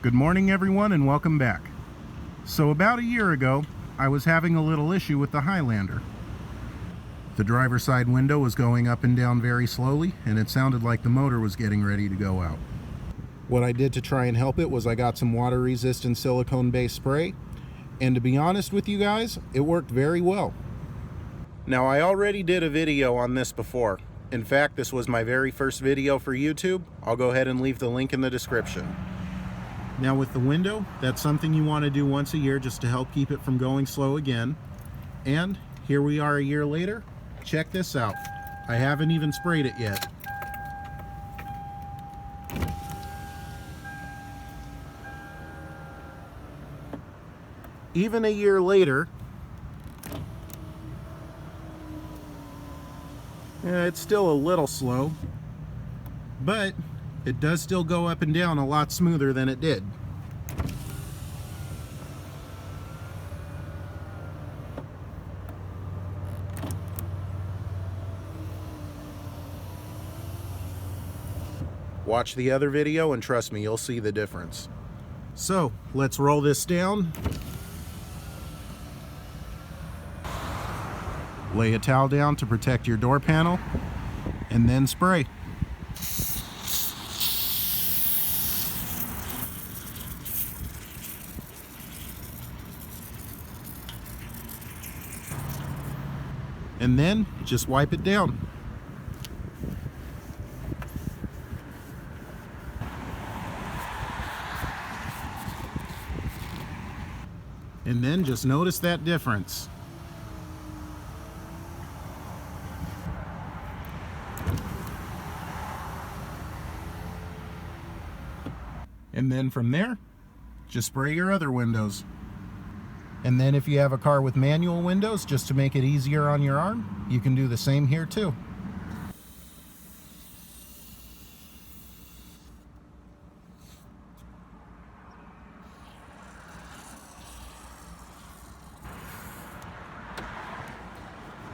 Good morning everyone and welcome back. So about a year ago, I was having a little issue with the Highlander. The driver's side window was going up and down very slowly, and it sounded like the motor was getting ready to go out. What I did to try and help it was I got some water-resistant silicone-based spray, and to be honest with you guys, it worked very well. Now, I already did a video on this before. In fact, this was my very first video for YouTube. I'll go ahead and leave the link in the description. Now with the window, that's something you want to do once a year just to help keep it from going slow again. And here we are a year later. Check this out. I haven't even sprayed it yet. Even a year later, it's still a little slow, but it does still go up and down a lot smoother than it did. Watch the other video and trust me, you'll see the difference. So, let's roll this down. Lay a towel down to protect your door panel, and then spray. And then just wipe it down. And then just notice that difference. And then from there, just spray your other windows. And then if you have a car with manual windows, just to make it easier on your arm, you can do the same here too.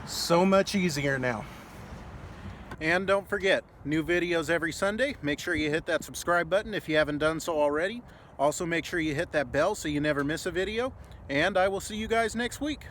So much easier now. And don't forget, new videos every Sunday. Make sure you hit that subscribe button if you haven't done so already. Also make sure you hit that bell so you never miss a video. And I will see you guys next week.